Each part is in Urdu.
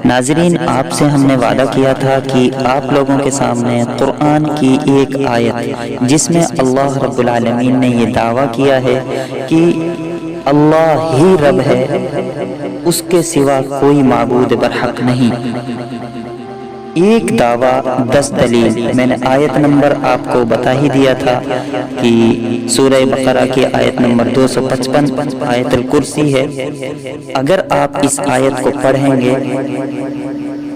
ناظرین، آپ سے ہم نے وعدہ کیا تھا کہ آپ لوگوں کے سامنے قرآن کی ایک آیت جس میں اللہ رب العالمین نے یہ دعویٰ کیا ہے کہ اللہ ہی رب ہے، اس کے سوا کوئی معبود برحق نہیں، ایک دعویٰ 10 دلیل۔ میں نے آیت نمبر آپ کو بتا ہی دیا تھا کہ سورہ بقرہ کی آیت نمبر 255 آیت الکرسی ہے۔ اگر آپ اس آیت کو پڑھیں گے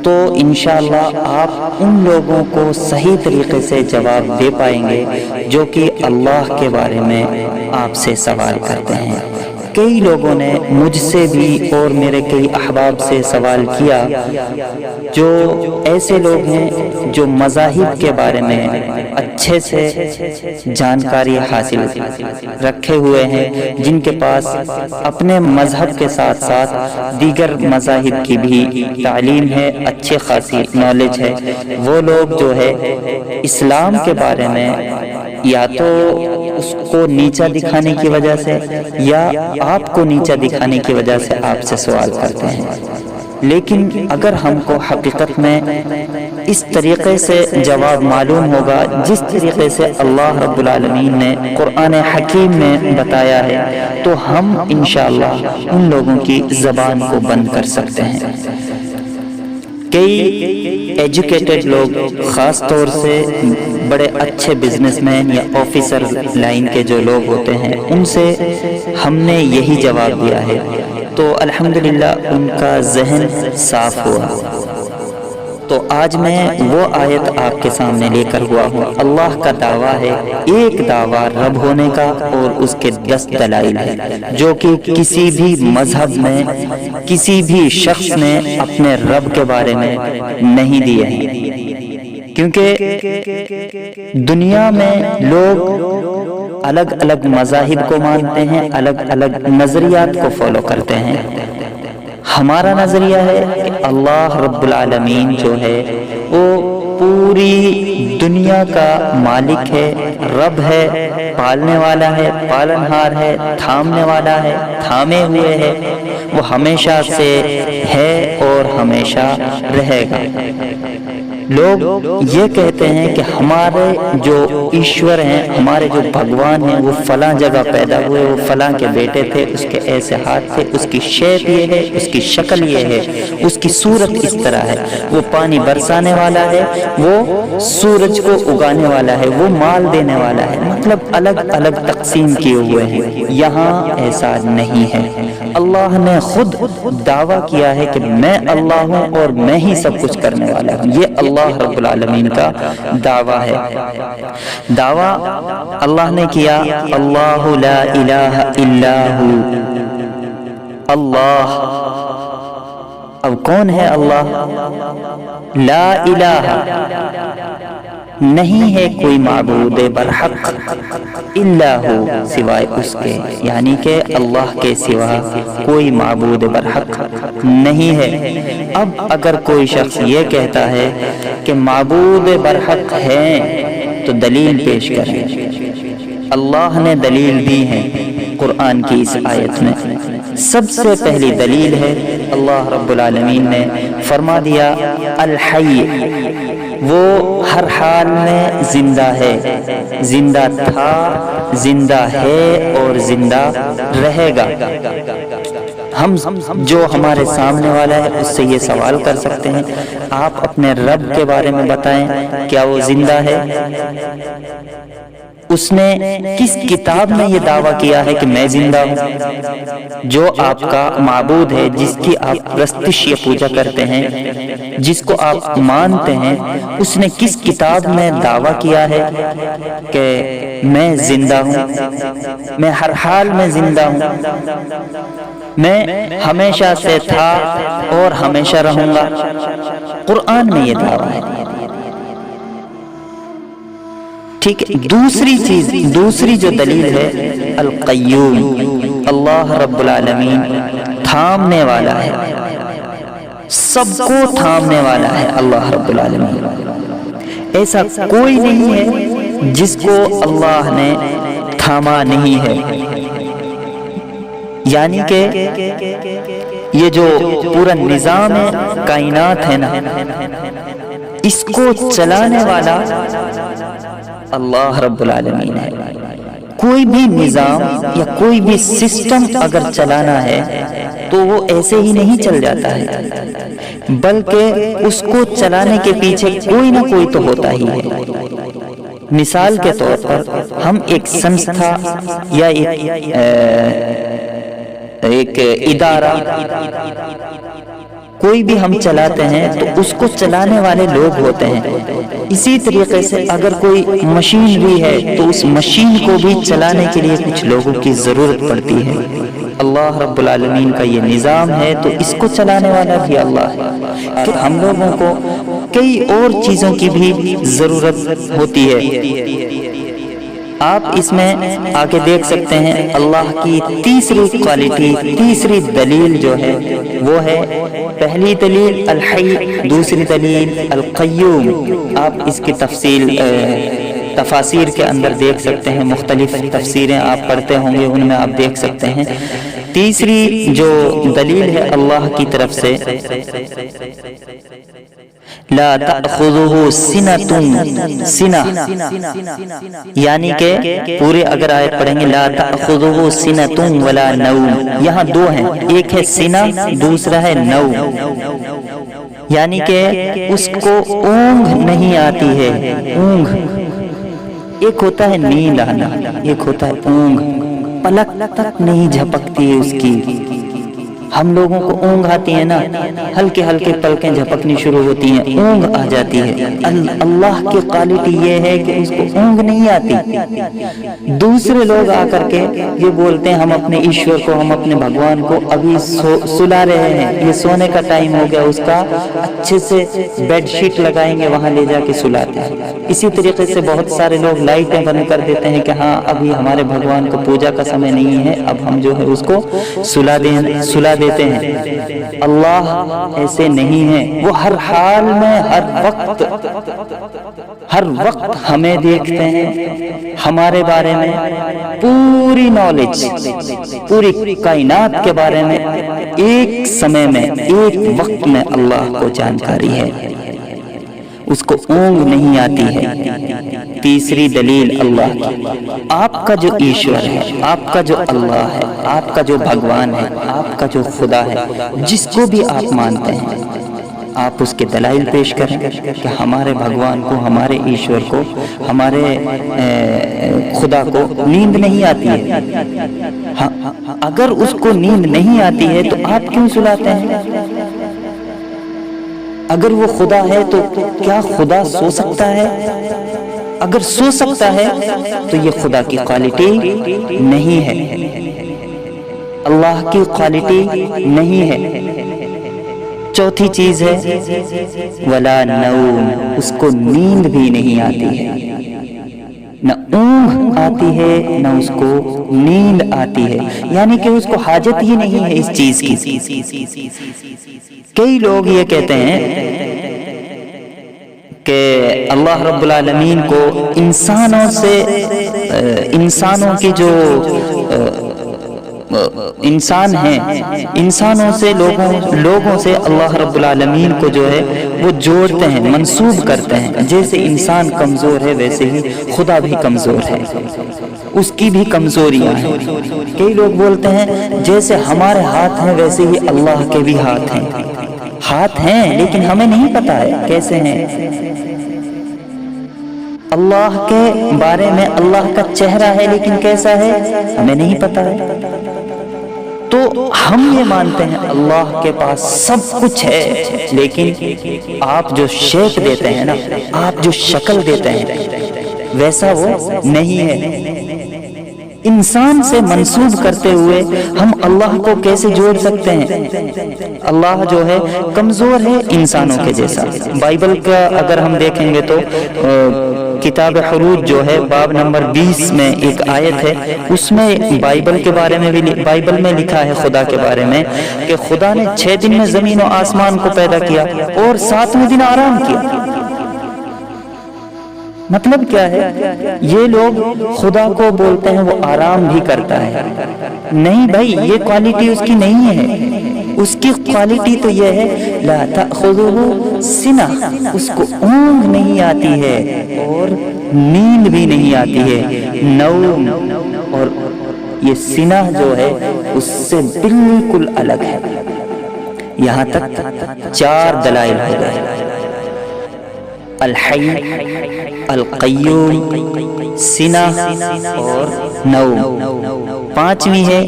تو انشاءاللہ آپ ان لوگوں کو صحیح طریقے سے جواب دے پائیں گے جو کہ اللہ کے بارے میں آپ سے سوال کرتے ہیں۔ کئی لوگوں نے مجھ سے بھی اور میرے کئی احباب سے سوال کیا، جو ایسے لوگ ہیں جو مذاہب کے بارے میں اچھے سے جانکاری حاصل رکھے ہوئے ہیں، جن کے پاس اپنے مذہب کے ساتھ ساتھ دیگر مذاہب کی بھی تعلیم ہے، اچھے خاصی نالج ہے۔ وہ لوگ جو ہے اسلام کے بارے میں یا تو اس کو نیچا دکھانے کی وجہ سے یا آپ کو نیچا دکھانے کی وجہ سے آپ سے سوال کرتے ہیں، لیکن اگر ہم کو حقیقت میں اس طریقے سے جواب معلوم ہوگا جس طریقے سے اللہ رب العالمین نے قرآن حکیم میں بتایا ہے، تو ہم انشاءاللہ ان لوگوں کی زبان کو بند کر سکتے ہیں۔ کئی ایجوکیٹڈ لوگ، خاص طور سے بڑے اچھے بزنس مین یا آفیسر لائن کے جو لوگ ہوتے ہیں، ان سے ہم نے یہی جواب دیا ہے، تو الحمدللہ ان کا ذہن صاف ہوا۔ تو آج میں وہ آیت آپ کے سامنے لے کر ہوا ہوں۔ اللہ کا دعویٰ ہے، ایک دعویٰ رب ہونے کا اور اس کے 10 دلائل ہے، جو کہ کسی بھی مذہب میں کسی بھی شخص نے اپنے رب کے بارے میں نہیں دیے ہیں، کیونکہ دنیا میں لوگ الگ الگ مذاہب کو مانتے ہیں، الگ الگ نظریات کو فالو کرتے ہیں۔ ہمارا نظریہ ہے کہ اللہ رب العالمین جو ہے وہ پوری دنیا کا مالک ہے، رب ہے، پالنے والا ہے، پالنہار ہے، تھامنے والا ہے، تھامے ہوئے ہے، وہ ہمیشہ سے ہے اور ہمیشہ رہے گا۔ لوگ یہ کہتے ہیں کہ ہمارے جو ایشور ہیں، ہمارے جو بھگوان ہیں، وہ فلاں جگہ پیدا ہوئے، وہ فلاں کے بیٹے تھے، اس کے ایسے ہاتھ تھے، اس کی شیپ یہ ہے، اس کی شکل یہ ہے، اس کی صورت اس طرح ہے، وہ پانی برسانے والا ہے، وہ سورج کو اگانے والا ہے، وہ مال دینے والا ہے۔ مطلب الگ الگ تقسیم کیے ہوئے ہیں۔ یہاں ایسا نہیں ہے۔ اللہ نے خود دعویٰ کیا ہے کہ میں اللہ ہوں اور میں ہی سب کچھ کرنے والا ہوں۔ یہ اللہ رب العالمین کا دعویٰ ہے۔ دعویٰ اللہ نے کیا، اللہ لا الہ الا ہو، اللہ۔ اب کون ہے اللہ؟ لا الہ، نہیں ہے کوئی معبود برحق الا ہو، سوائے اس کے، یعنی کہ اللہ کے سوا کوئی معبود برحق نہیں ہے۔ اب اگر کوئی شخص یہ کہتا ہے کہ معبود برحق ہیں تو دلیل پیش کریں۔ اللہ نے دلیل دی ہے قرآن کی اس آیت میں۔ سب سے پہلی دلیل ہے، اللہ رب العالمین نے فرما دیا الحی، وہ ہر حال میں زندہ ہے، زندہ تھا، زندہ ہے اور زندہ رہے گا۔ ہم جو ہمارے سامنے والا ہے اس سے یہ سوال کر سکتے ہیں، آپ اپنے رب کے بارے میں بتائیں، کیا وہ زندہ ہے؟ اس نے کس کتاب میں یہ دعویٰ کیا ہے کہ میں زندہ ہوں؟ جو آپ کا معبود ہے، جس کی آپ پرستش یا پوجا کرتے ہیں، جس کو آپ مانتے ہیں، اس نے کس کتاب میں دعویٰ کیا ہے کہ میں زندہ ہوں، میں ہر حال میں زندہ ہوں، میں ہمیشہ سے تھا اور ہمیشہ رہوں گا؟ قرآن میں یہ دعویٰ ہے۔ ٹھیک ہے، دوسری چیز، دوسری جو دلیل ہے القیوم، اللہ رب العالمین تھامنے والا ہے، سب کو تھامنے والا ہے اللہ رب العالمین۔ ایسا کوئی نہیں ہے جس کو اللہ نے تھاما نہیں ہے، یعنی کہ یہ جو پورا نظام کائنات ہے نا، اس کو چلانے والا اللہ رب العالمین ہے۔ کوئی بھی نظام یا کوئی بھی سسٹم اگر چلانا ہے تو وہ ایسے ہی نہیں چل جاتا ہے، بلکہ اس کو چلانے کے پیچھے کوئی نہ کوئی تو ہوتا ہی ہے۔ مثال کے طور پر ہم ایک سنستھا یا ایک ادارہ کوئی بھی ہم چلاتے ہیں تو اس کو چلانے والے لوگ ہوتے ہیں۔ اسی طریقے سے اگر کوئی مشین بھی ہے تو اس مشین کو بھی چلانے کے لیے کچھ لوگوں کی ضرورت پڑتی ہے۔ اللہ رب العالمین کا یہ نظام ہے تو اس کو چلانے والا بھی اللہ ہے۔ کہ ہم لوگوں کو کئی اور چیزوں کی بھی ضرورت ہوتی ہے۔ آپ اس میں آگے دیکھ سکتے ہیں اللہ کی تیسری کوالٹی، تیسری دلیل جو ہے وہ ہے، پہلی دلیل الحی، دوسری دلیل القیوم۔ آپ اس کی تفاسیر کے اندر دیکھ سکتے ہیں، مختلف تفسیریں آپ پڑھتے ہوں گے، ان میں آپ دیکھ سکتے ہیں۔ تیسری جو دلیل ہے اللہ کی طرف سے، لا تأخذه سنة، یعنی کہ پورے اگر آیت پڑھیں گے لا تأخذه سنة ولا نوم، یہاں دو ہیں، ایک ہے سنہ، دوسرا ہے نوم، یعنی کہ اس کو اونگ نہیں آتی ہے۔ اونگ ایک ہوتا ہے نیند آنا، ایک ہوتا ہے اونگ، پلک تک نہیں جھپکتی ہے اس کی۔ ہم لوگوں کو اونگ آتی ہے نا، ہلکے ہلکے پلکیں جھپکنی شروع ہوتی ہیں، اونگ آ جاتی ہے۔ اللہ کی کوالٹی یہ ہے کہ اس کو اونگ نہیں آتی۔ دوسرے لوگ آ کر کے یہ بولتے ہیں ہم اپنے ایشور کو، ہم اپنے بھگوان کو ابھی سلا رہے ہیں، یہ سونے کا ٹائم ہو گیا، اس کا اچھے سے بیڈ شیٹ لگائیں گے، وہاں لے جا کے سلاتے ہیں۔ اسی طریقے سے بہت سارے لوگ لائٹیں بند کر دیتے ہیں کہ ہاں ابھی ہمارے بھگوان کو پوجا کا سمے نہیں ہے، اب ہم جو ہے اس کو سلا دیتے ہیں۔ اللہ ایسے نہیں ہے، وہ ہر حال میں ہر وقت ہمیں دیکھتے ہیں، ہمارے بارے میں پوری نالج، پوری کائنات کے بارے میں ایک سمے میں، ایک وقت میں اللہ کو جانکاری ہے، اس کو اونگ نہیں آتی ہے۔ تیسری دلیل اللہ کی، آپ کا جو ایشور ہے، آپ کا جو اللہ ہے، آپ کا جو بھگوان ہے، آپ کا جو خدا ہے، جس کو بھی آپ مانتے ہیں، آپ اس کے دلائل پیش کریں کہ ہمارے بھگوان کو، ہمارے ایشور کو، ہمارے خدا کو نیند نہیں آتی ہے۔ اگر اس کو نیند نہیں آتی ہے تو آپ کیوں سلاتے ہیں؟ اگر وہ خدا ہے تو کیا خدا سو سکتا ہے؟ اگر سو سکتا ہے تو یہ خدا کی کوالٹی نہیں ہے، اللہ کی کوالٹی نہیں ہے۔ چوتھی چیز ہے ولا نوم، اس کو نیند بھی نہیں آتی ہے، نہ اونگ آتی ہے نہ اس کو نیند آتی ہے، یعنی کہ اس کو حاجت ہی نہیں ہے اس چیز کی۔ کئی لوگ یہ کہتے ہیں کہ اللہ رب العالمین کو انسانوں کی جو انسان ہیں، انسانوں سے لوگوں سے اللہ رب العالمین کو جو ہے وہ جوڑتے ہیں، منسوب کرتے ہیں۔ جیسے انسان کمزور ہے ویسے ہی خدا بھی کمزور ہے، اس کی بھی کمزوریاں ہیں۔ کئی لوگ بولتے ہیں جیسے ہمارے ہاتھ ہیں ویسے ہی اللہ کے بھی ہاتھ ہیں۔ ہاتھ ہیں لیکن ہمیں نہیں پتا ہے کیسے ہیں۔ اللہ کے بارے میں اللہ کا چہرہ ہے لیکن کیسا ہے ہمیں نہیں پتا ہے۔ تو ہم یہ مانتے ہیں اللہ کے پاس سب کچھ ہے، لیکن آپ جو شیپ دیتے ہیں نا، آپ جو شکل دیتے ہیں ویسا وہ نہیں ہے۔ انسان سے منسوب کرتے ہوئے ہم اللہ کو کیسے جوڑ سکتے ہیں؟ اللہ جو ہے کمزور ہے انسانوں کے جیسا۔ بائبل کا اگر ہم دیکھیں گے تو کتاب حروج جو ہے باب نمبر 20 میں ایک آیت ہے، اس میں بائبل کے بارے میں بھی بائبل میں لکھا ہے خدا کے بارے میں کہ خدا نے 6 دن میں زمین و آسمان کو پیدا کیا اور 7ویں دن آرام کیا۔ مطلب کیا ہے؟ یہ لوگ خدا کو بولتے ہیں وہ آرام بھی کرتا ہے، نہیں بھائی، یہ کوالٹی اس کی نہیں ہے۔ اس کی کوالٹی تو یہ ہے لا تأخذہ سنہ، اس کو اونگ نہیں آتی ہے اور نیند بھی نہیں آتی ہے، نوم، اور یہ سنہ جو ہے اس سے بالکل الگ ہے۔ یہاں تک 4 دلائل ہو گئے، الحی، القیوم، سنہ اور نوم۔ 5ویں ہے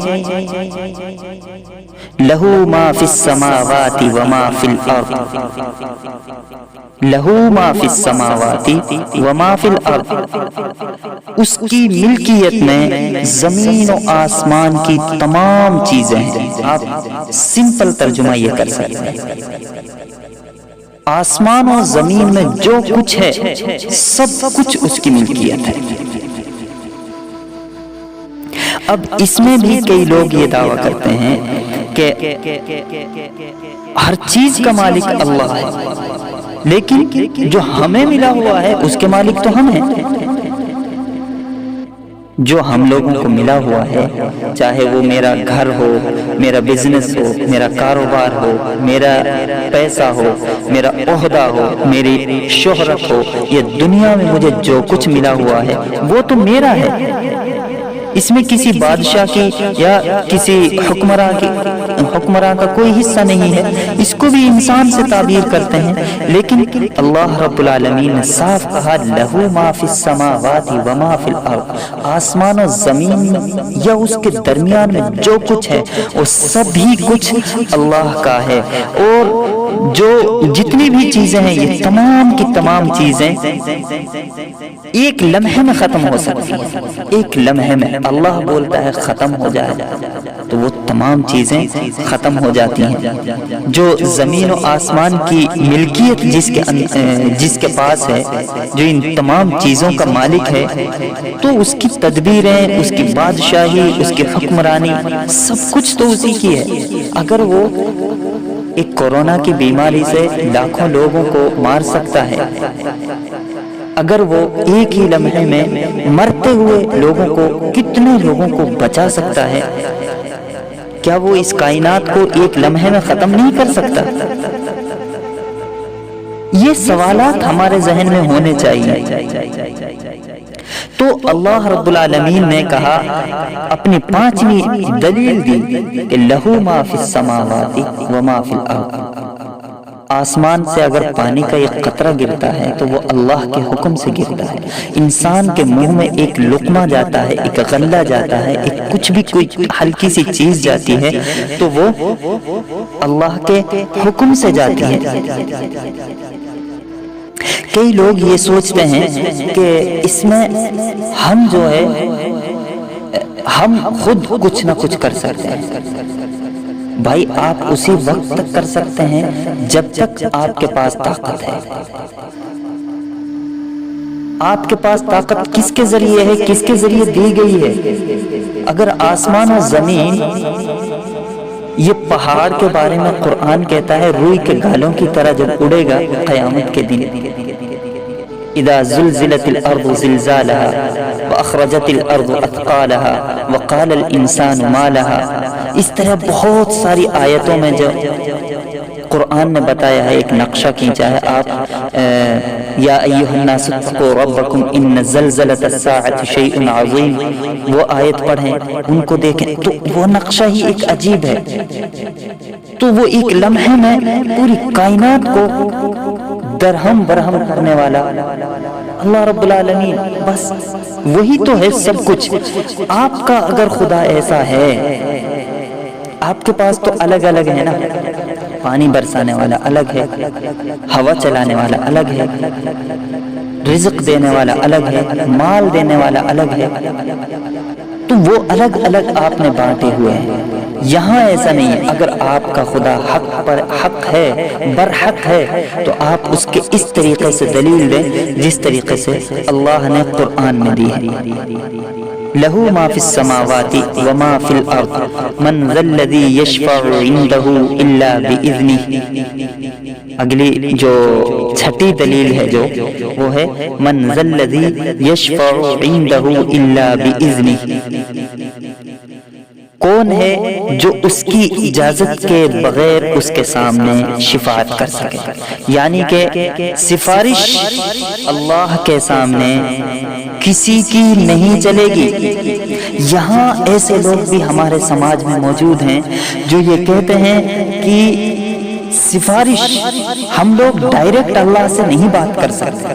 لہو ما فی السماوات وما فی الارض، لہو ما فی السماوات وما فی الارض، اس کی ملکیت میں زمین و آسمان کی تمام چیزیں ہیں۔ آپ سمپل ترجمہ یہ کر سکتے ہیں، آسمان و زمین میں جو کچھ ہے سب کچھ اس کی ملکیت ہے۔ اب اس میں بھی کئی لوگ یہ دعویٰ کرتے ہیں کہ ہر چیز کا مالک اللہ ہے، لیکن جو ہمیں ملا ہوا ہے اس کے مالک تو ہم ہیں۔ جو ہم لوگوں کو ملا ہوا ہے، چاہے وہ میرا گھر ہو، میرا بزنس ہو، میرا کاروبار ہو، میرا پیسہ ہو، میرا عہدہ ہو، میری شہرت ہو، یہ دنیا میں مجھے جو کچھ ملا ہوا ہے وہ تو میرا ہے۔ اس میں کسی بادشاہ کی یا کسی حکمراں کا کوئی حصہ نہیں ہے، اس کو بھی انسان سے تعبیر کرتے ہیں، لیکن اللہ رب العالمین نے صاف کہا لہو ما فی السماوات وما فی الارض، آسمان و زمین میں یا اس کے درمیان میں جو کچھ ہے وہ سبھی کچھ اللہ کا ہے، اور جو جتنی بھی چیزیں ہیں یہ تمام کی تمام چیزیں ایک لمحے میں ختم ہو سکتی ہیں۔ ایک لمحے میں اللہ بولتا ہے ختم ہو جائے تو وہ تمام چیزیں ختم ہو جاتی ہیں۔ جو زمین و آسمان کی ملکیت جس کے پاس ہے، جو ان تمام چیزوں کا مالک ہے، تو اس کی تدبیریں، اس کی بادشاہی، اس کی حکمرانی سب کچھ تو اسی کی ہے۔ اگر وہ ایک کورونا کی بیماری سے لاکھوں لوگوں کو مار سکتا ہے، اگر وہ ایک ہی لمحے میں مرتے ہوئے لوگوں کو کتنے لوگوں کو بچا سکتا ہے، کیا وہ اس کائنات کو ایک لمحے میں ختم نہیں کر سکتا؟ یہ سوالات ہمارے ذہن میں ہونے چاہیے۔ تو اللہ رب العالمین نے کہا، اپنی 5ویں دلیل دی کہ لہو ما فی السماوات وما فی الارض، آسمان سے اگر پانی کا ایک قطرہ گرتا ہے تو وہ اللہ کے حکم سے گرتا ہے۔ انسان کے منہ میں ایک لقمہ جاتا ہے، ایک غلہ جاتا ہے، ایک کچھ بھی کوئی ہلکی سی چیز جاتی ہے تو وہ اللہ کے حکم سے جاتی ہے۔ کئی لوگ یہ سوچتے ہیں کہ اس میں ہم جو ہے ہم خود کچھ نہ کچھ کر سکتے ہیں۔ بھائی آپ اسی وقت تک کر سکتے ہیں جب تک آپ کے پاس طاقت ہے۔ آپ کے پاس طاقت کس کے ذریعے ہے، کس کے ذریعے دی گئی ہے؟ اگر آسمان و زمین، یہ پہاڑ کے بارے میں قرآن کہتا ہے روئی کے گالوں کی طرح جب اڑے گا قیامت کے دن، اذا زلزلت الارض زلزالها واخرجت الارض اثقالها وقال الانسان ما لها، اس طرح بہت ساری آیتوں میں جو قرآن نے بتایا ہے، ایک نقشہ کھینچا ہے۔ آپ یا ایھا الناس اتقوا ربکم ان زلزلۃ الساعۃ شیء عظیم، وہ آیت پڑھیں، ان کو دیکھیں تو وہ نقشہ ہی ایک عجیب ہے۔ تو وہ ایک لمحے میں پوری کائنات کو درہم برہم کرنے والا اللہ رب العالمین، بس وہی تو ہے سب کچھ۔ آپ کا اگر خدا ایسا ہے، آپ کے پاس تو الگ الگ ہے نا، پانی برسانے والا الگ ہے، ہوا چلانے والا الگ ہے، رزق دینے والا الگ ہے، مال دینے والا الگ ہے، تو وہ الگ الگ آپ نے بانٹے ہوئے ہیں۔ یہاں ایسا نہیں ہے، اگر آپ کا خدا حق پر حق ہے، برحق ہے، تو آپ اس کے اس طریقے سے دلیل دیں جس طریقے سے اللہ نے قرآن میں دی ہے۔ لہو ما فی السماوات وما فی الارض من ذا الذی یشفع عنده الا باذنہ۔ اگلی جو چھٹی دلیل ہے جو وہ ہے من ذا الذی یشفع عنده الا باذنہ۔ کون ہے جو اس کی اجازت کے بغیر اس کے سامنے شفاعت کر سکے؟ یعنی کہ سفارش اللہ کے سامنے کسی کی نہیں چلے گی۔ یہاں ایسے لوگ بھی ہمارے سماج میں موجود ہیں جو یہ کہتے ہیں کہ سفارش ہم لوگ ڈائریکٹ اللہ سے نہیں بات کر سکتے۔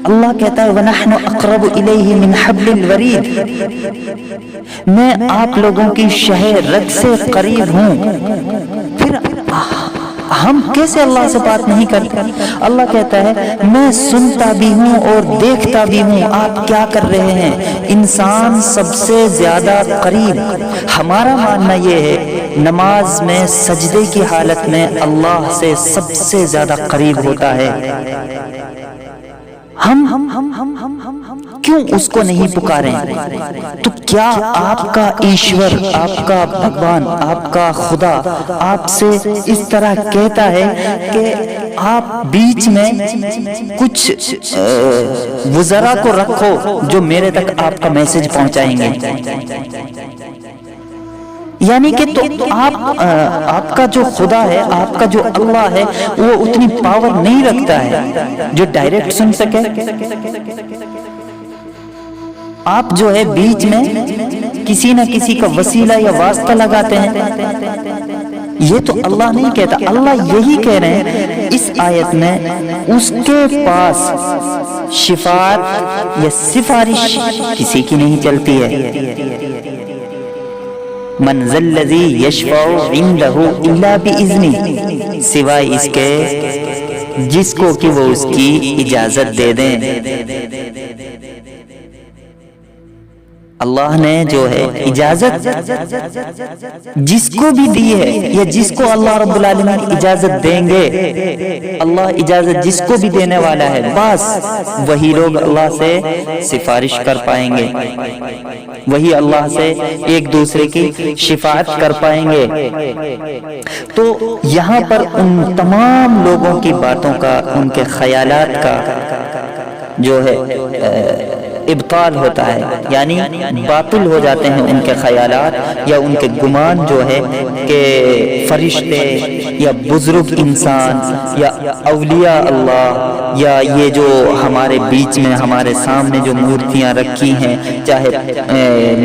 اللہ کہتا ہے وَنَحْنُ أَقْرَبُ إِلَيْهِ مِنْ حَبْلِ الْوَرِيدِ، میں آپ لوگوں کی شہ رگ سے قریب ہوں، پھر ہم کیسے اللہ سے بات نہیں کرتے؟ اللہ کہتا ہے میں سنتا بھی ہوں اور دیکھتا بھی ہوں آپ کیا کر رہے ہیں۔ انسان سب سے زیادہ قریب، ہمارا ماننا یہ ہے نماز میں سجدے کی حالت میں اللہ سے سب سے زیادہ قریب ہوتا ہے۔ ہم کیوں اس کو نہیں پکاریں؟ تو کیا آپ کا ایشور، آپ کا بھگوان، آپ کا خدا آپ سے اس طرح کہتا ہے کہ آپ بیچ میں کچھ وزراء کو رکھو جو میرے تک آپ کا میسج پہنچائیں گے؟ یعنی کہ تو آپ کا جو خدا ہے، آپ کا جو اللہ ہے، وہ اتنی پاور نہیں رکھتا ہے جو ڈائریکٹ سن سکے۔ آپ جو ہے بیچ میں کسی نہ کسی کا وسیلہ یا واسطہ لگاتے ہیں، یہ تو اللہ نہیں کہتا۔ اللہ یہی کہہ رہے ہیں اس آیت میں اس کے پاس شفاعت یا سفارش کسی کی نہیں چلتی ہے۔ من ذا الذی یشفع عندہ الا باذنہ، سوائے اس کے جس کو کہ وہ اس کی اجازت دے دیں۔ اللہ نے جو ہے اجازت جس کو بھی دی ہے یا جس کو اللہ رب العالمین اجازت دیں گے، اللہ اجازت جس کو بھی دینے والا ہے، بس وہی لوگ اللہ سے سفارش کر پائیں گے، وہی اللہ سے ایک دوسرے کی شفاعت کر پائیں گے۔ تو یہاں پر ان تمام لوگوں کی باتوں کا، ان کے خیالات کا جو ہے ابطال ہوتا ہے، یعنی باطل ہو جاتے ہیں ان کے خیالات یا ان کے گمان جو ہے کہ فرشتے یا بزرگ انسان یا اولیاء اللہ یا یہ جو ہمارے بیچ میں ہمارے سامنے جو مورتیاں رکھی ہیں، چاہے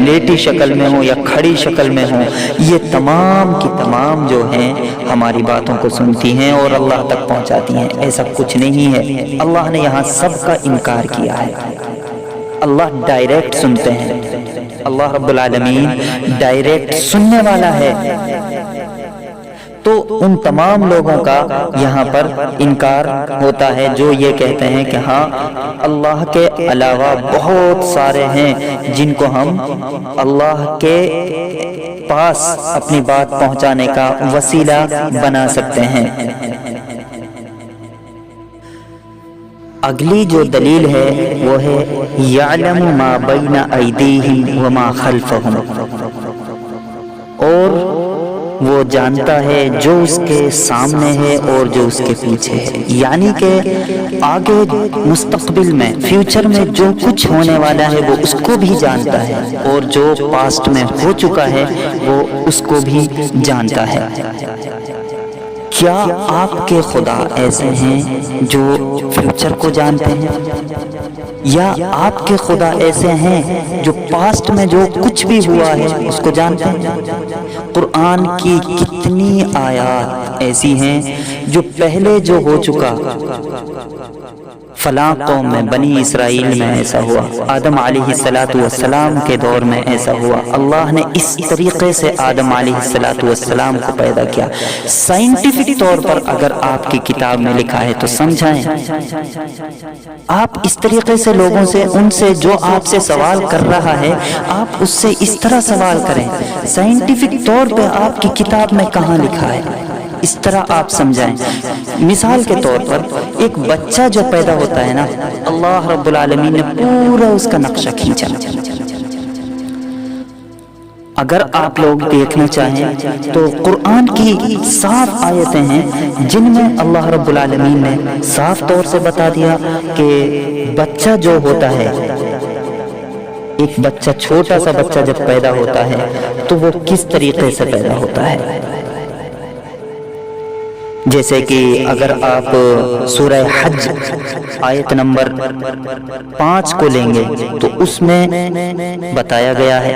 لیٹی شکل میں ہوں یا کھڑی شکل میں ہوں، یہ تمام کی تمام جو ہیں ہماری باتوں کو سنتی ہیں اور اللہ تک پہنچاتی ہیں۔ ایسا کچھ نہیں ہے، اللہ نے یہاں سب کا انکار کیا ہے۔ اللہ ڈائریکٹ سنتے ہیں، اللہ رب العالمین ڈائریکٹ سننے والا ہے۔ تو ان تمام لوگوں کا یہاں پر انکار ہوتا ہے جو یہ کہتے ہیں کہ ہاں اللہ کے علاوہ بہت سارے ہیں جن کو ہم اللہ کے پاس اپنی بات پہنچانے کا وسیلہ بنا سکتے ہیں۔ اگلی جو دلیل ہے وہ ہے یعلم ما بین ایدیہم وما خلفہم، اور وہ جانتا ہے جو اس کے سامنے ہے اور جو اس کے پیچھے ہے، یعنی کہ آگے مستقبل میں، فیوچر میں جو کچھ ہونے والا ہے وہ اس کو بھی جانتا ہے، اور جو پاسٹ میں ہو چکا ہے وہ اس کو بھی جانتا ہے۔ کیا آپ کے خدا ایسے ہیں جو فیوچر کو جانتے ہیں، یا آپ کے خدا ایسے ہیں جو پاسٹ میں جو کچھ بھی ہوا ہے اس کو جانتے ہیں؟ قرآن کی کتنی آیات ایسی ہیں جو پہلے جو ہو چکا، فلاں قوم میں، بنی اسرائیل میں ایسا ہوا، آدم علیہ السلام کے دور میں ایسا ہوا، اللہ نے اس طریقے سے آدم علیہ السلام کو پیدا کیا۔ سائنٹیفک طور پر اگر آپ کی کتاب میں لکھا ہے تو سمجھائیں۔ آپ اس طریقے سے لوگوں سے، ان سے جو آپ سے سوال کر رہا ہے، آپ اس سے اس طرح سوال کریں۔ سائنٹیفک طور پہ آپ کی کتاب میں کہاں لکھا ہے، اس طرح آپ سمجھائیں۔ مثال کے طور پر ایک بچہ جو پیدا ہوتا ہے نا، اللہ رب العالمین نے پورا اس کا نقشہ کھینچا۔ اگر آپ لوگ دیکھنا چاہیں تو قرآن کی صاف آیتیں ہیں جن میں اللہ رب العالمین نے صاف طور سے بتا دیا کہ بچہ جو ہوتا ہے ایک بچہ، چھوٹا سا بچہ جب پیدا ہوتا ہے تو وہ کس طریقے سے پیدا ہوتا ہے؟ جیسے کہ اگر آپ سورہ حج آیت نمبر 5 کو لیں گے تو اس میں بتایا گیا ہے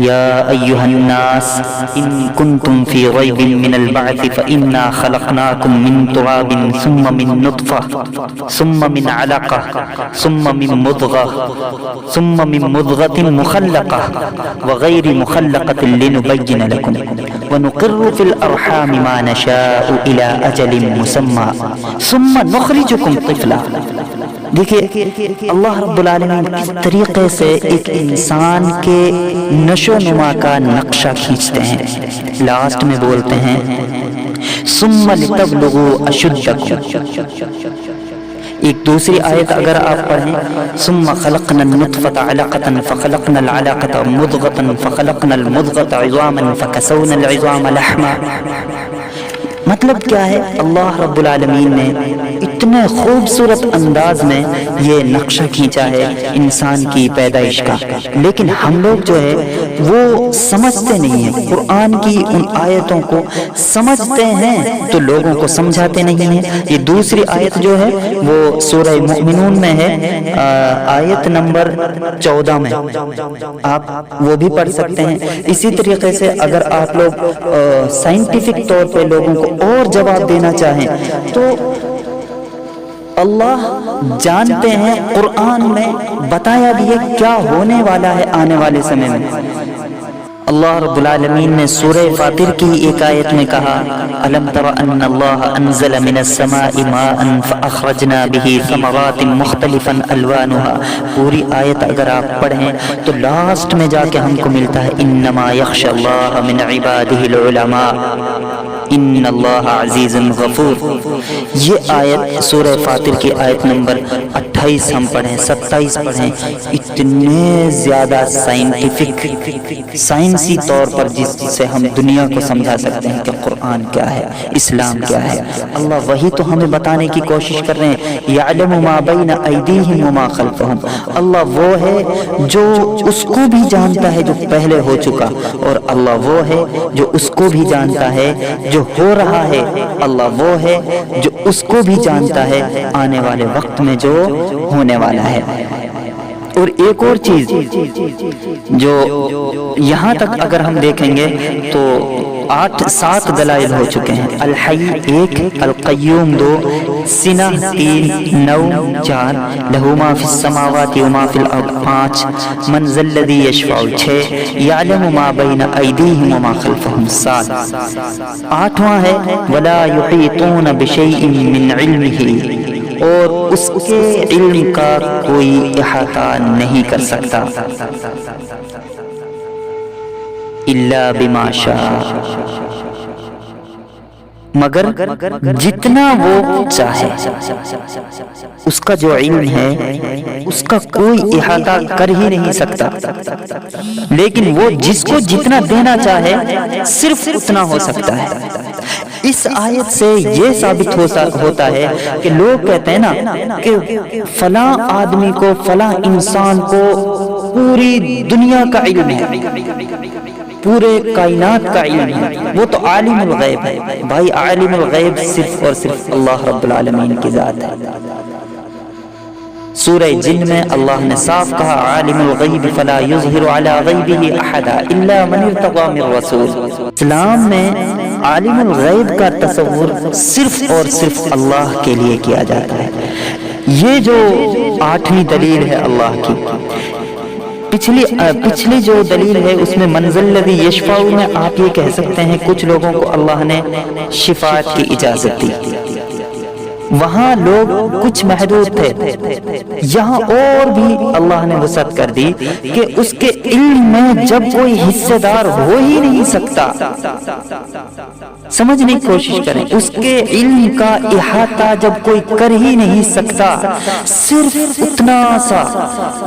یا ایھا الناس ان کنتم فی ریب من البعث فانا خلقناکم من تراب ثم من نطفہ ثم من علقہ ثم من مضغۃ مخلقہ وغیر مخلقۃ لنبین لکم ونقر فی الارحام ما نشاء الى اجل مسمى ثم نخرجکم طفلا۔ دیکھیے اللہ رب العالمین کس طریقے سے ایک انسان کے نشو نما کا نقشہ کھینچتے ہیں۔ لاسٹ میں بولتے ہیں ثم لتبلغوا اشدکم۔ ایک دوسری آیت اگر آپ پڑھیں ثم خلقنا النطفة علقة فخلقنا العلقة مضغة فخلقنا المضغة عظاما فكسونا العظام لحما۔ مطلب کیا ہے؟ اللہ رب العالمین نے اتنے خوبصورت انداز میں یہ نقشہ کھینچا ہے انسان کی پیدائش کا، لیکن ہم لوگ جو ہے وہ سمجھتے نہیں ہیں، قرآن کی ان آیتوں کو سمجھتے ہیں تو لوگوں کو سمجھاتے نہیں ہیں۔ یہ دوسری آیت جو ہے وہ سورہ مومنون میں ہے، آیت نمبر 14 میں، آپ وہ بھی پڑھ سکتے ہیں۔ اسی طریقے سے اگر آپ لوگ سائنٹیفک طور پہ لوگوں کو اور جواب دینا چاہیں تو اللہ جانتے ہیں، قرآن میں بتایا بھی ہے کیا ہونے والا ہے آنے والے سمے میں۔ اللہ رب العالمین نے سورہ فاطر کی ایک آیت میں کہا الم تر ان اللہ انزل من السماء ماء فاخرجنا به ثمرات مختلفا الوانها۔ پوری آیت اگر آپ پڑھیں تو لاسٹ میں جا کے ہم کو ملتا ہے انما یخشى اللہ من عباده العلماء ان اللہ عزیز غفور۔ یہ آیت سورہ فاطر کی آیت نمبر 28 ہم پڑھیں، 27 پڑھیں، اتنے زیادہ سائنسی طور پر جس سے ہم دنیا کو سمجھا سکتے ہیں کہ قرآن کیا ہے، اسلام کیا ہے۔ اللہ وہی تو ہمیں بتانے کی کوشش کر رہے ہیں یعلم ما بین ایدیہم وما خلفہم۔ اللہ وہ ہے جو اس کو بھی جانتا ہے جو پہلے ہو چکا، اور اللہ وہ ہے جو اس کو بھی جانتا ہے جو ہو رہا ہے۔ اللہ وہ ہے جو اس کو بھی جانتا ہے آنے والے وقت میں جو ہونے والا ہے۔ اور ایک اور چیز جو یہاں تک اگر ہم دیکھیں گے تو 7 دلائل ہو چکے ہیں۔ الحی 1، القیوم 2، سنہ 3، نو 4، لہو ما فی السماوات وما فی الارض 5، من ذا الذی یشفع 6، یعلم ما بین ایدیہم وما خلفہم 7۔ 8واں ہے ولا یحیطون بشیء من علمہ، اور اس کے علم کا کوئی احاطہ نہیں کر سکتا الا بما شاء، مگر جتنا وہ چاہے۔ اس کا جو علم ہے اس کا کوئی احاطہ کر ہی نہیں سکتا، لیکن وہ جس کو جتنا دینا چاہے صرف اتنا ہو سکتا ہے۔ اس آیت سے یہ ثابت ہوتا ہے کہ لوگ کہتے ہیں نا کہ فلاں آدمی کو، فلاں انسان کو پوری دنیا کا علم ہے، پورے کائنات کا علم ہے، وہ تو عالم الغیب ہے۔ بھائی عالم الغیب صرف اور صرف اللہ رب العالمین کی ذات ہے۔ سورہ جن میں اللہ نے صاف کہا عالم الغیب فلا یظہر علی غیبہ احدا الا من ارتضی من رسول۔ اسلام میں عالم الغیب کا تصور صرف اور صرف اللہ کے لیے کیا جاتا ہے۔ یہ جو 8ویں دلیل ہے اللہ کی، پچھلی جو دلیل ہے اس میں من ذا الذی یشفع میں آپ یہ کہہ سکتے ہیں کچھ لوگوں کو اللہ نے شفاعت کی اجازت دی، وہاں لوگ کچھ محدود تھے، یہاں اور بھی اللہ نے وسعت کر دی کہ اس کے علم میں جب کوئی حصے دار ہو ہی نہیں سکتا سمجھنے کی کوشش کریں. اس کے علم کا احاطہ جب کوئی کر ہی نہیں سکتا، صرف اتنا سا.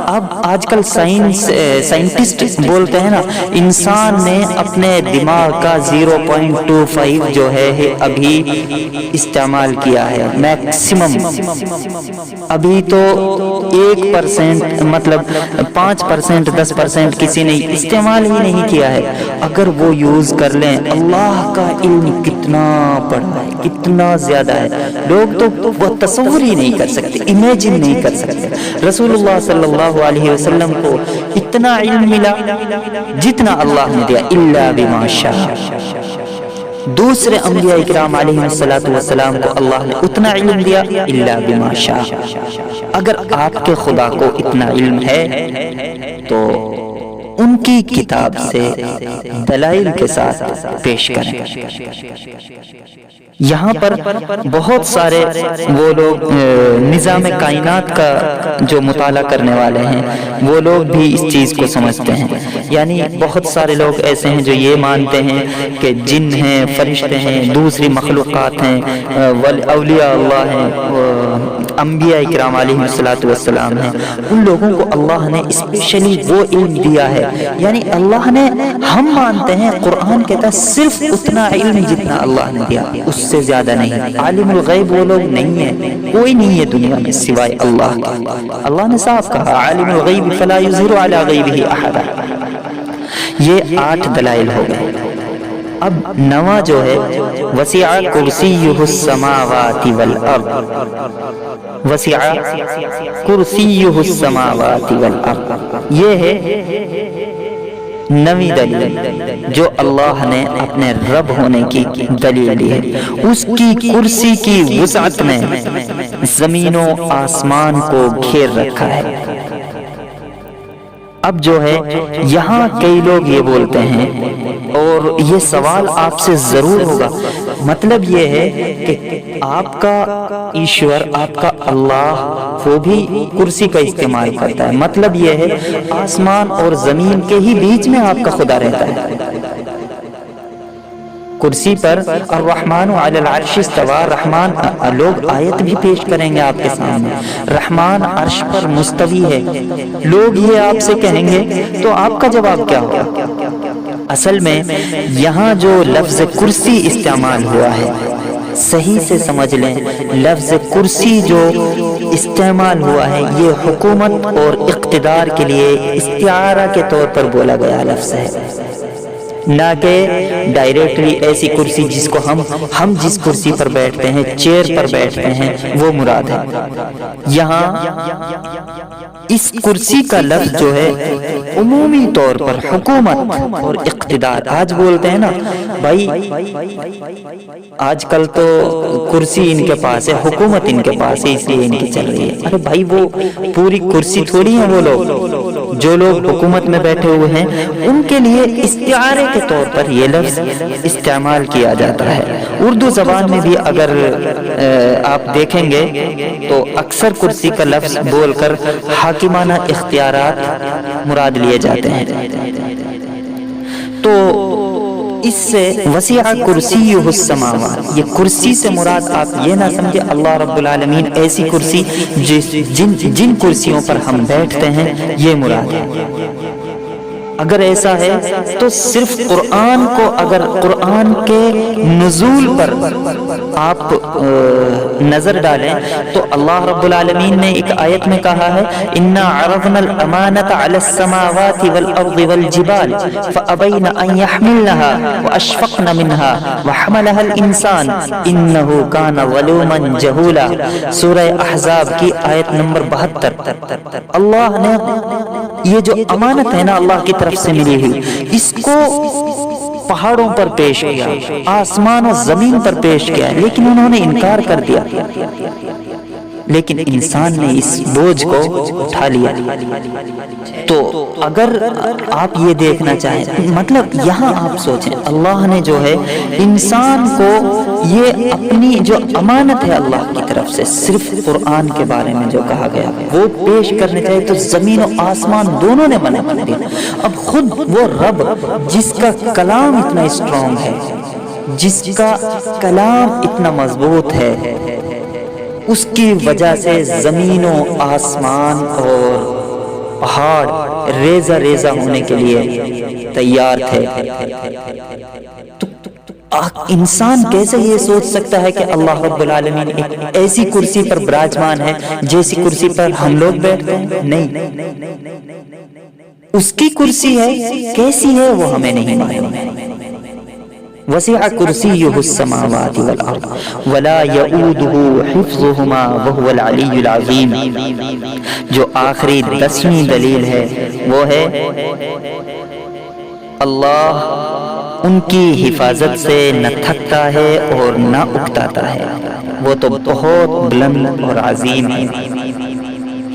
اب آج کل سائنٹسٹ بولتے ہیں نا، انسان نے اپنے دماغ کا 0.25 جو ہے ابھی استعمال کیا ہے میکسیمم. ابھی تو 1% مطلب 5% 10% کسی نے استعمال ہی نہیں کیا ہے. اگر وہ یوز کر لیں، اللہ کا علم کتنا بڑا ہے، کتنا زیادہ ہے. لوگ تو وہ تصور ہی نہیں کر سکتے، امیجن نہیں کر سکتے. رسول اللہ صلی اللہ علیہ وسلم کو اتنا علم ملا جتنا اللہ نے دیا، الا بما شاء. دوسرے انبیاء اکرام علیہ السلام کو اللہ نے اتنا علم دیا، الا بما شاء. اگر آپ کے خدا کو اتنا علم ہے تو ان کی کتاب سے دلائل کے ساتھ پیش کریں. یہاں پر بہت سارے وہ لوگ نظام کائنات کا جو مطالعہ کرنے والے ہیں وہ لوگ بھی اس چیز کو سمجھتے ہیں. یعنی بہت سارے لوگ ایسے ہیں جو یہ مانتے ہیں کہ جن ہیں، فرشتے ہیں، دوسری مخلوقات ہیں، اولیاء اللہ ہیں، انبیاء اکرام علیہ السلام ہیں. ان لوگوں کو اللہ نے اسپیشلی وہ علم دیا ہے. یعنی اللہ نے، ہم مانتے ہیں قرآن کہتا ہے صرف اتنا علم جتنا اللہ نے دیا، اس سے زیادہ نہیں. عالم الغیب وہ لوگ نہیں ہیں، کوئی نہیں ہے دنیا میں سوائے اللہ کے. اللہ نے صاف کہا عالم الغیب فلا یظہر علی غیبہ احدا. یہ 8 دلائل ہو گئے. اب 9واں جو ہے وسع کرسیہ السماوات والارض. وسع کرسیہ السماوات والارض، یہ ہے 9ویں دلیل جو اللہ نے اپنے رب ہونے کی دلیل دی ہے. اس کی کرسی کی وسعت نے زمین و آسمان کو گھیر رکھا ہے. اب جو ہے یہاں کئی لوگ یہ بولتے ہیں، اور یہ سوال آپ سے ضرور ہوگا، مطلب یہ ہے کہ آپ کا ایشور، آپ کا اللہ، وہ بھی کرسی کا استعمال کرتا ہے. مطلب یہ ہے آسمان اور زمین کے ہی بیچ میں آپ کا خدا رہتا ہے. کرسی پر الرحمن علی العرش استوى، رحمان، لوگ آیت بھی پیش کریں گے آپ کے سامنے، رحمان عرش پر مستوی ہے. لوگ یہ آپ سے کہیں گے تو آپ کا جواب کیا ہوگا؟ اصل میں یہاں جو لفظ کرسی استعمال ہوا ہے، صحیح سے سمجھ لیں، لفظ کرسی جو استعمال ہوا ہے یہ حکومت اور اقتدار کے لیے استعارہ کے طور پر بولا گیا لفظ ہے، نہ کہ ڈائریکٹلی ایسی کرسی جس کو ہم جس کرسی پر بیٹھتے ہیں، چیئر پر بیٹھتے ہیں، وہ مراد ہے. یہاں اس کرسی کا لفظ جو ہے عمومی طور پر حکومت اور اقتدار. آج بولتے ہیں نا بھائی، آج کل تو کرسی ان کے پاس ہے، حکومت ان کے پاس ہے، اس لیے ان کی چل رہی ہے. ارے بھائی، وہ پوری کرسی تھوڑی ہیں. وہ لوگ جو لوگ حکومت میں بیٹھے ہوئے ہیں ان کے لیے استعارے کے طور پر یہ لفظ استعمال کیا جاتا ہے. اردو زبان میں بھی اگر آپ دیکھیں گے تو اکثر کرسی کا لفظ بول کر حاکمانہ اختیارات مراد لیے جاتے ہیں. تو اس سے وسع کرسیہ السماوات، یہ کرسی سے مراد آپ یہ نہ سمجھے اللہ رب العالمین ایسی کرسی جن کرسیوں پر ہم بیٹھتے ہیں یہ مراد ہے. اگر ایسا ہے تو صرف قرآن کو، اگر قرآن کے نزول پر آپ نظر ڈالیں تو اللہ رب العالمین نے ایک آیت میں کہا ہے اِنَّا عَرَضْنَا الْأَمَانَةَ عَلَى السَّمَاوَاتِ وَالْأَرْضِ وَالْجِبَالِ فَأَبَيْنَ أَن يَحْمِلْنَهَا وَأَشْفَقْنَ مِنْهَا وَحَمَلَهَا الْإِنسَانُ إِنَّهُ كَانَ ظَلُومًا جَهُولًا. سورہ احزاب کی آیت نمبر 72. اللہ نے یہ جو امانت ہے نا اللہ کی طرف سے ملی ہوئی، اس کو پہاڑوں پر پیش کیا، آسمان و زمین پر پیش کیا، لیکن انہوں نے انکار کر دیا. لیکن انسان نے اس بوجھ کو اٹھا لیا. تو اگر آپ یہ دیکھنا چاہیں، مطلب یہاں آپ سوچیں اللہ نے جو ہے انسان کو یہ اپنی جو امانت ہے اللہ کی طرف سے صرف قرآن کے بارے میں جو کہا گیا وہ پیش کرنے چاہیے تو زمین و آسمان دونوں نے منع کر دیا. اب خود وہ رب جس کا کلام اتنا اسٹرانگ ہے، جس کا کلام اتنا مضبوط ہے، اس کی وجہ سے زمین و آسمان اور پہاڑ ریزہ ریزہ ہونے کے لیے تیار تھے۔ تو انسان کیسے یہ سوچ سکتا ہے کہ اللہ رب العالمین ایک ایسی کرسی پر براجمان ہے جیسی کرسی پر ہم لوگ بیٹھتے ہیں؟ نہیں، اس کی کرسی ہے، کیسی ہے وہ ہمیں نہیں معلوم ہے۔ وسع کرسیہ السماوات والارض ولا یؤودہ حفظہما وہو العلی العظیم۔ جو آخری 10ویں دلیل ہے وہ ہے اللہ ان کی حفاظت سے نہ تھکتا ہے اور نہ اکتاتا ہے، وہ تو بہت بلند اور عظیم ہے۔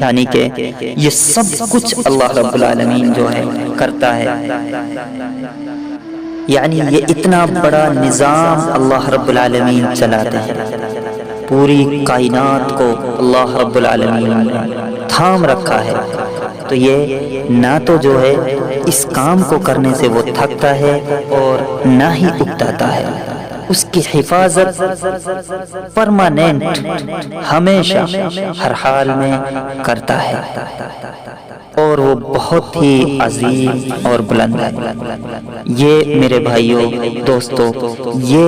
یعنی کہ یہ سب کچھ اللہ رب العالمین جو ہے کرتا ہے، یعنی یہ اتنا بڑا نظام اللہ رب العالمین چلاتے ہیں۔ پوری کائنات کو اللہ رب العالمین نے تھام رکھا ہے، تو یہ نہ تو جو ہے اس کام کو کرنے سے وہ تھکتا ہے اور نہ ہی اکتاتا ہے۔ اس کی حفاظت پرماننٹ، ہمیشہ ہر حال میں کرتا ہے، اور وہ بہت ہی عظیم اور بلند ہے۔ یہ میرے بھائیوں، دوستو، یہ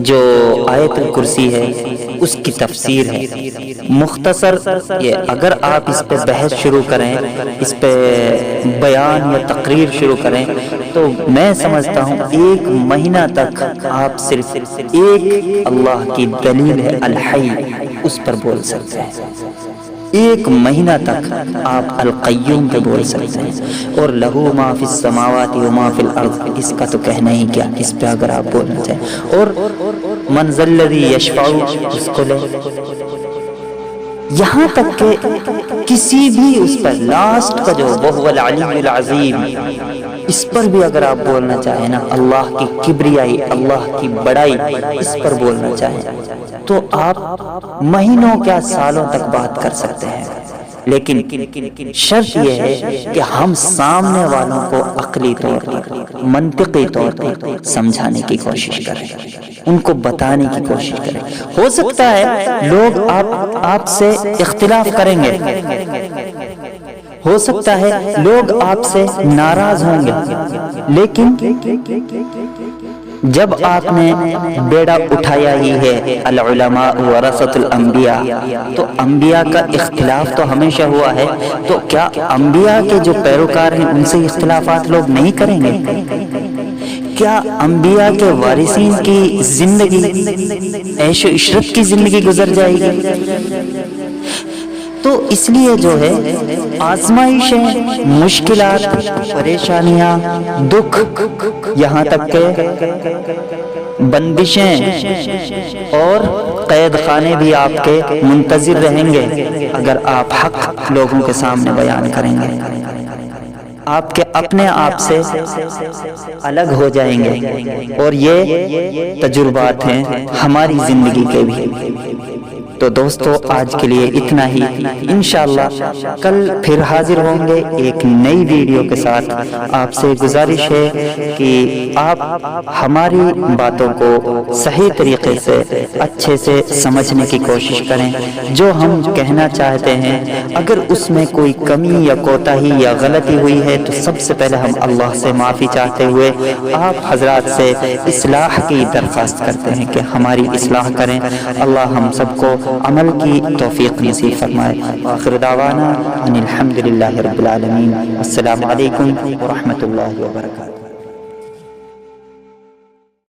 جو آیت الکرسی ہے اس کی تفسیر ہے مختصر۔ یہ اگر آپ اس پہ بحث شروع کریں، اس پہ بیان یا تقریر شروع کریں، تو میں سمجھتا ہوں 1 مہینہ تک آپ صرف ایک اللہ کی دلیل ہے الحی اس پر بول سکتے ہیں۔ 1 مہینہ تک آپ القیوم پہ بول سکتے ہیں، اور لہو ما فی السماوات و ما فی الارض، اس کا تو کہنا ہی کیا، اس پہ اگر آپ بولنا چاہیں، اور من ذا الذی یشفع، اس کو لے، یہاں تک کہ کسی بھی اس پر لاسٹ کا جو وہو العلی العظیم، اس پر بھی اگر آپ بولنا چاہیں نا، اللہ کی کبریائی، اللہ کی بڑائی، اس پر بولنا چاہیں تو آپ مہینوں کیا سالوں تک بات کر سکتے ہیں۔ لیکن شرط یہ ہے کہ ہم سامنے والوں کو عقلی طور پر، منطقی طور پر سمجھانے کی کوشش کریں، ان کو بتانے کی کوشش کریں۔ ہو سکتا ہے لوگ آپ سے اختلاف کریں گے، ہو سکتا ہے لوگ آپ سے ناراض ہوں گے، لیکن جب آپ نے بیڑا اٹھایا ہی ہے العلماء ورثۃ الانبیاء، تو انبیاء کا اختلاف تو ہمیشہ ہوا ہے، تو کیا انبیاء کے جو پیروکار ہیں ان سے اختلافات لوگ نہیں کریں گے؟ کیا انبیاء کے وارثین کی زندگی عیش و عشرت کی زندگی گزر جائے گی؟ تو اس لیے جو ہے آزمائشیں، مشکلات، پریشانیاں، دکھ، یہاں تک کہ بندشیں اور قید خانے بھی آپ کے منتظر رہیں گے اگر آپ حق لوگوں کے سامنے بیان کریں گے۔ آپ کے اپنے آپ سے الگ ہو جائیں گے، اور یہ تجربات ہیں ہماری زندگی کے بھی۔ تو دوستو آج کے لیے اتنا ہی، انشاءاللہ کل پھر حاضر ہوں گے ایک نئی ویڈیو کے ساتھ۔ آپ سے گزارش ہے کہ آپ ہماری باتوں کو صحیح طریقے سے اچھے سے سمجھنے کی کوشش کریں۔ جو ہم کہنا چاہتے ہیں اگر اس میں کوئی کمی یا کوتاہی یا غلطی ہوئی ہے تو سب سے پہلے ہم اللہ سے معافی چاہتے ہوئے آپ حضرات سے اصلاح کی درخواست کرتے ہیں کہ ہماری اصلاح کریں۔ اللہ ہم سب کو عمل کی توفیق نصیب فرمائے۔ آخر دعوانا ان الحمدللہ رب العالمین۔ السلام علیکم ورحمۃ اللہ وبرکاتہ۔